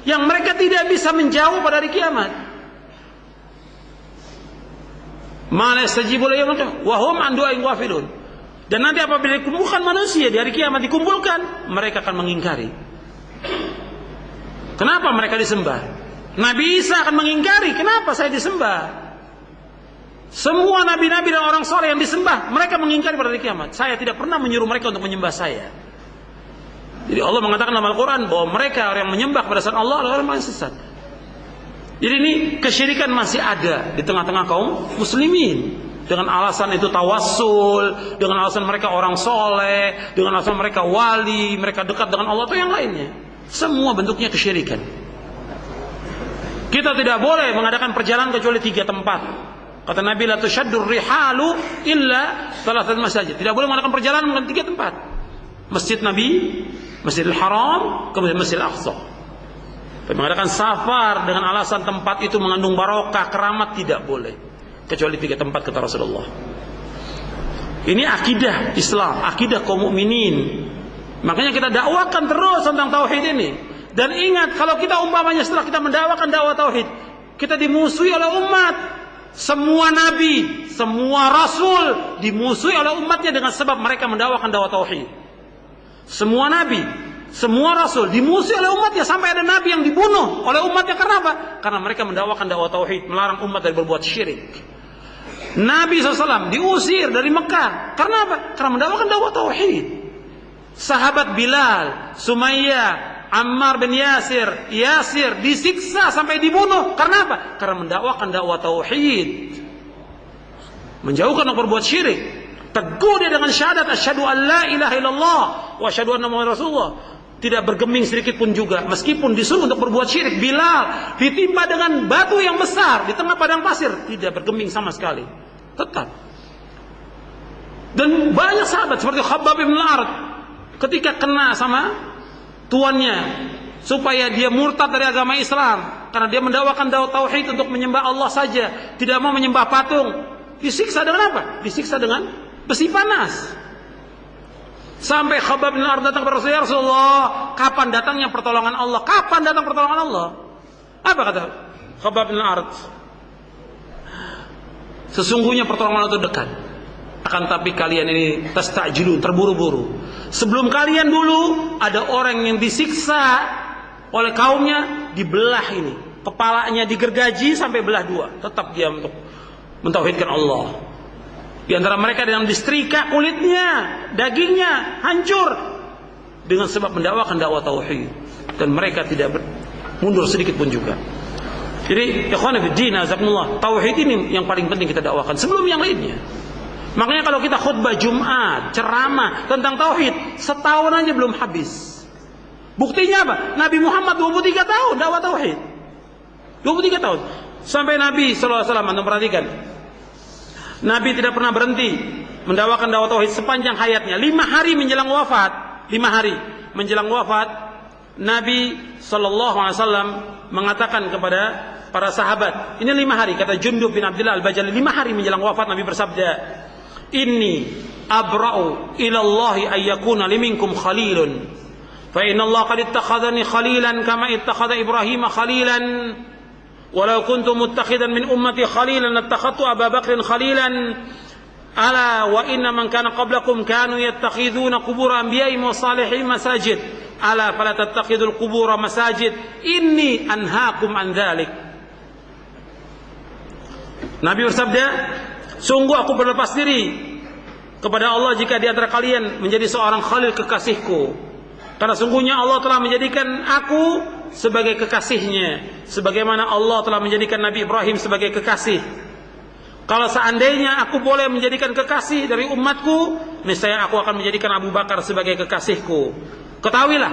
yang mereka tidak bisa menjawab pada hari kiamat. Ma la yastajibu lahu wa hum an du'ain ghafilun. Dan nanti apabila dikumpulkan manusia di hari kiamat, dikumpulkan, mereka akan mengingkari. Kenapa mereka disembah? Nabi Isa akan mengingkari, kenapa saya disembah? Semua nabi-nabi dan orang soleh yang disembah, mereka mengingkari pada hari kiamat. Saya tidak pernah menyuruh mereka untuk menyembah saya. Jadi Allah mengatakan dalam Al-Quran bahwa mereka yang menyembah kepada selain Allah adalah orang yang sesat. Jadi ini kesyirikan masih ada di tengah-tengah kaum muslimin. Dengan alasan itu tawassul, dengan alasan mereka orang soleh, dengan alasan mereka wali, mereka dekat dengan Allah atau yang lainnya. Semua bentuknya kesyirikan. Kita tidak boleh mengadakan perjalanan kecuali 3 tempat. Kata Nabi, la tushaddur rihalu illa thalathat masajid. Tidak boleh mengadakan perjalanan ke 3 tempat. Masjid Nabi, Masjidil Haram, kemudian Masjidil Aqsa. Tapi mengadakan safar dengan alasan tempat itu mengandung barokah, keramat, tidak boleh. Kecuali 3 tempat kata Rasulullah. Ini akidah Islam, akidah kaum mukminin. Makanya kita dakwakan terus tentang tauhid ini. Dan ingat, kalau kita umpamanya setelah kita mendakwakan dakwah tauhid, kita dimusuhi oleh umat. Semua nabi, semua rasul dimusuhi oleh umatnya dengan sebab mereka mendakwakan dakwah tauhid. Semua nabi, semua rasul dimusuhi oleh umatnya, sampai ada nabi yang dibunuh oleh umatnya. Karena apa? Karena mereka mendakwakan dakwah tauhid, melarang umat dari berbuat syirik. Nabi SAW diusir dari Mekah. Karena apa? Karena mendakwakan dakwah tauhid. Sahabat Bilal, Sumayyah, Ammar bin Yasir disiksa sampai dibunuh. Karena apa? Karena mendakwakan dakwah tauhid, menjauhkan orang berbuat syirik. Teguh dia dengan syahadat asyhadu an la ilaha illallah wa asyhadu anna muhammadar rasulullah. Tidak bergeming sedikit pun juga, meskipun disuruh untuk berbuat syirik. Bilal ditimpa dengan batu yang besar di tengah padang pasir, tidak bergeming sama sekali, tetap. Dan banyak sahabat seperti Khabbab bin al-Arat, ketika kena sama tuannya supaya dia murtad dari agama Islam karena dia mendakwakan dakwah tauhid untuk menyembah Allah saja, tidak mau menyembah patung, disiksa dengan apa? Disiksa dengan besi panas. Sampai Khabbab bin al-Arat datang kepada Rasulullah, kapan datangnya pertolongan Allah? Kapan datang pertolongan Allah? Apa kata Khabbab bin al-Arat? Sesungguhnya pertolongan Allah itu dekat. Akan tapi kalian ini tastajilun, terburu-buru. Sebelum kalian dulu ada orang yang disiksa oleh kaumnya, dibelah ini, kepalanya digergaji sampai belah 2. Tetap dia untuk mentauhidkan Allah. Di antara mereka yang disetrika kulitnya, dagingnya hancur dengan sebab mendakwakan dakwah tauhid, dan mereka tidak mundur sedikit pun juga. Jadi, ikhwan fillah, azakumullah, tauhid ini yang paling penting kita dakwakan sebelum yang lainnya. Makanya kalau kita khutbah Jumat, ceramah tentang tauhid, setahun aja belum habis. Buktinya apa? Nabi Muhammad 23 tahun dakwah tauhid. 23 tahun. Sampai Nabi sallallahu alaihi wasallam, perhatikan. Nabi tidak pernah berhenti mendakwakan dakwah tauhid sepanjang hayatnya. 5 hari menjelang wafat, 5 hari menjelang wafat, Nabi sallallahu alaihi wasallam mengatakan kepada para sahabat, ini 5 hari, kata Jundub bin Abdullah al-Bajali, 5 hari menjelang wafat Nabi bersabda, "Inni abra'u ila Allahi ayyakuna liminkum khalilun, fa inna Allah qad ittakhadhani khalilan kama ittakhadha Ibrahim khalilan. Walau kuntu muttakhidan min ummati khalilan lattakhadtu Aba Bakrin khalilan. Ala wa inna man kana qablakum kanu yattakhiduna qubur anbiya'ihim wa salihin masajid. Ala fala tattakhidul qubur masajid. Inni anhaakum an dzalik." Nabi bersabda, "Sungguh aku berlepas diri kepada Allah jika di antara kalian menjadi seorang khalil kekasihku. Karena sungguhnya Allah telah menjadikan aku sebagai kekasihnya, sebagaimana Allah telah menjadikan Nabi Ibrahim sebagai kekasih. Kalau seandainya aku boleh menjadikan kekasih dari umatku, niscaya aku akan menjadikan Abu Bakar sebagai kekasihku. Ketahuilah,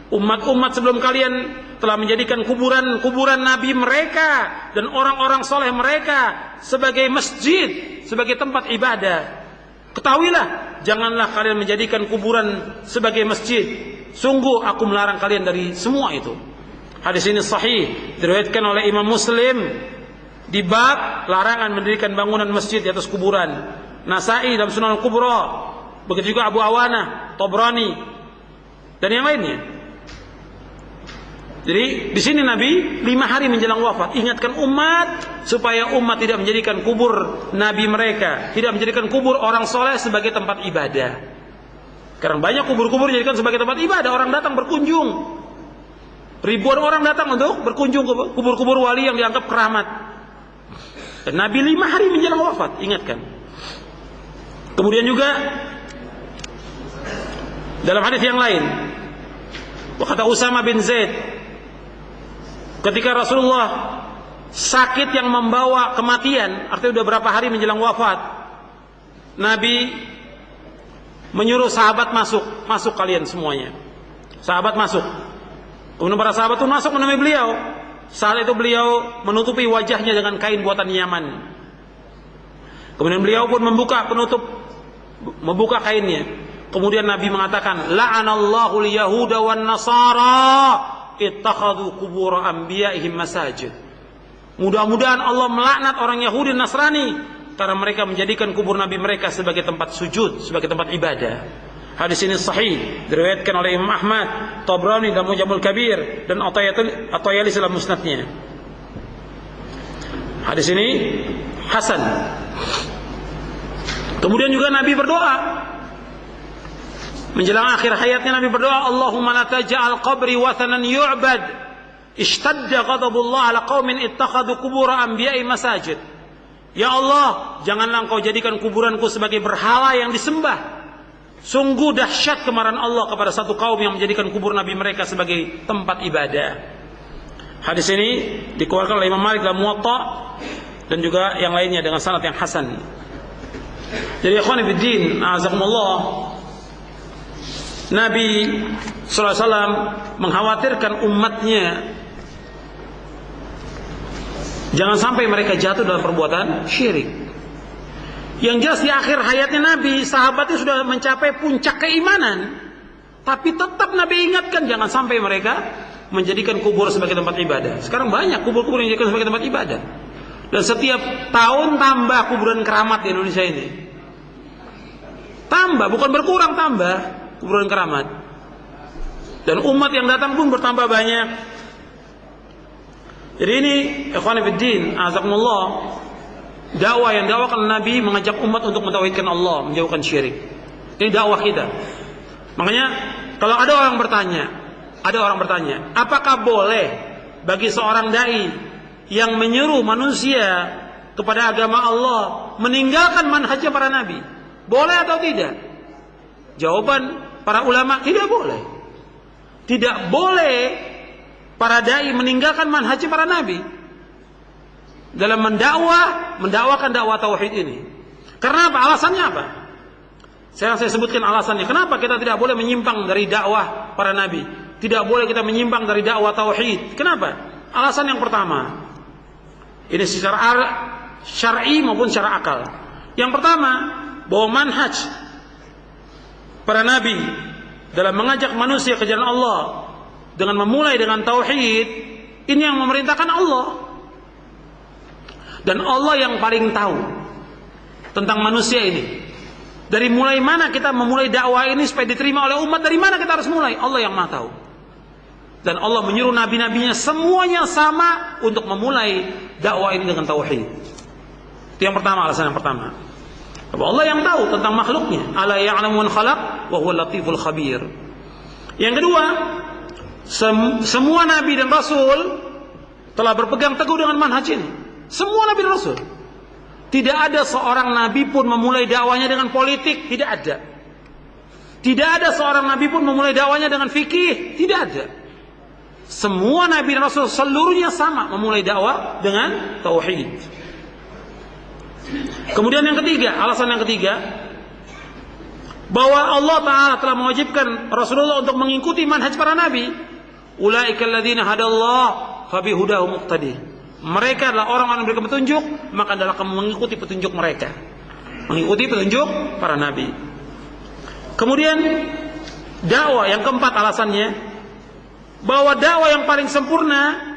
umat-umat sebelum kalian telah menjadikan kuburan-kuburan Nabi mereka dan orang-orang soleh mereka sebagai masjid, sebagai tempat ibadah. Ketahuilah, janganlah kalian menjadikan kuburan sebagai masjid. Sungguh aku melarang kalian dari semua itu." Hadis ini sahih, diriwayatkan oleh Imam Muslim di bab larangan mendirikan bangunan masjid di atas kuburan. Nasa'i dalam Sunan Al-Kubra, begitu juga Abu Awanah, Tabrani, dan yang lainnya. Jadi di sini Nabi 5 hari menjelang wafat ingatkan umat supaya umat tidak menjadikan kubur Nabi mereka, tidak menjadikan kubur orang soleh sebagai tempat ibadah. Karena banyak kubur-kubur dijadikan sebagai tempat ibadah, orang datang berkunjung. Ribuan orang datang untuk berkunjung ke kubur-kubur wali yang dianggap keramat. Dan Nabi 5 hari menjelang wafat ingatkan. Kemudian juga dalam hadis yang lain, kata Usama bin Zaid, ketika Rasulullah sakit yang membawa kematian, artinya sudah berapa hari menjelang wafat, Nabi menyuruh sahabat masuk kalian semuanya. Sahabat masuk. Kemudian para sahabat itu masuk menemui beliau. Saat itu beliau menutupi wajahnya dengan kain buatan Yaman. Kemudian beliau pun membuka kainnya. Kemudian Nabi mengatakan, la'anallahu al-yahuda wan nasara ittakhadhu qubur anbiya'ihim masajid. Mudah-mudahan Allah melaknat orang Yahudi dan Nasrani karena mereka menjadikan kubur nabi mereka sebagai tempat sujud, sebagai tempat ibadah. Hadis ini sahih, diriwayatkan oleh Imam Ahmad, Tabrani dalam Mu'jamul Kabir dan At-Tayalisi dalam Musnadnya. Hadis ini hasan. Kemudian juga Nabi berdoa menjelang akhir hayatnya. Nabi berdoa, Allahumma la taj'al qabri wathanan yu'bad ishtadda ghadabullah ala qaumin ittakhadhu qubur anbiya'i masajid. Ya Allah, janganlah Engkau jadikan kuburanku sebagai berhala yang disembah. Sungguh dahsyat kemarahan Allah kepada satu kaum yang menjadikan kubur nabi mereka sebagai tempat ibadah. Hadis ini dikeluarkan oleh Imam Malik dalam Muwatta dan juga yang lainnya dengan sanad yang hasan. Jadi ikhwan fillah, azakumullah, Nabi sallallahu alaihi wasallam mengkhawatirkan umatnya jangan sampai mereka jatuh dalam perbuatan syirik. Yang jelas di akhir hayatnya Nabi, sahabatnya sudah mencapai puncak keimanan, tapi tetap Nabi ingatkan jangan sampai mereka menjadikan kubur sebagai tempat ibadah. Sekarang banyak kubur-kubur yang dijadikan sebagai tempat ibadah. Dan setiap tahun tambah kuburan keramat di Indonesia ini. Tambah, bukan berkurang, tambah kuburan keramat. Dan umat yang datang pun bertambah banyak. Jadi ini ikhwan fillah, azakumullah, dakwah yang dakwakan Nabi mengajak umat untuk mentauhidkan Allah, menjauhkan syirik. Ini dakwah kita. Makanya kalau ada orang bertanya, apakah boleh bagi seorang dai yang menyuruh manusia kepada agama Allah meninggalkan manhajnya para nabi? Boleh atau tidak? Jawaban para ulama, tidak boleh. Tidak boleh para dai meninggalkan manhajnya para nabi dalam mendakwakan dakwah tauhid ini. Karena apa? Alasannya apa? Saya sebutkan alasannya. Kenapa kita tidak boleh menyimpang dari dakwah para nabi? Tidak boleh kita menyimpang dari dakwah tauhid. Kenapa? Alasan yang pertama, ini secara syar'i maupun secara akal. Yang pertama, bahwa manhaj para nabi dalam mengajak manusia ke jalan Allah dengan memulai dengan tauhid, ini yang memerintahkan Allah. Dan Allah yang paling tahu tentang manusia ini. Dari mulai mana kita memulai dakwah ini supaya diterima oleh umat, dari mana kita harus mulai? Allah yang Maha tahu. Dan Allah menyuruh nabi-nabinya semuanya sama untuk memulai dakwah ini dengan tauhid. Itu yang pertama, alasan yang pertama. Bahwa Allah yang tahu tentang makhluknya. Ala ya'lamu man khalaq wa huwal latiful khabir. Yang kedua, semua nabi dan rasul telah berpegang teguh dengan manhaj ini. Semua nabi dan rasul. Tidak ada seorang nabi pun memulai dakwahnya dengan politik, tidak ada. Tidak ada seorang nabi pun memulai dakwahnya dengan fikih, tidak ada. Semua nabi dan rasul seluruhnya sama memulai dakwah dengan tauhid. Kemudian yang ketiga, alasan yang ketiga, bahwa Allah Ta'ala telah mewajibkan Rasulullah untuk mengikuti manhaj para nabi. Ulaika alladzina hadallah fabihudahu muqtadi. Mereka adalah orang-orang yang memberikan petunjuk, maka adalah kamu mengikuti petunjuk mereka. Mengikuti petunjuk para nabi. Kemudian dakwah yang keempat alasannya, bahwa dakwah yang paling sempurna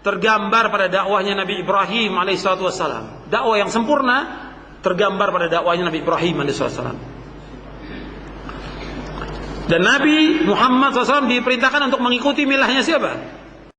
tergambar pada dakwahnya Nabi Ibrahim alaihissalatu wassalam. Dakwah yang sempurna tergambar pada dakwahnya Nabi Ibrahim alaihissalatu wassalam. Dan Nabi Muhammad SAW diperintahkan untuk mengikuti milahnya siapa?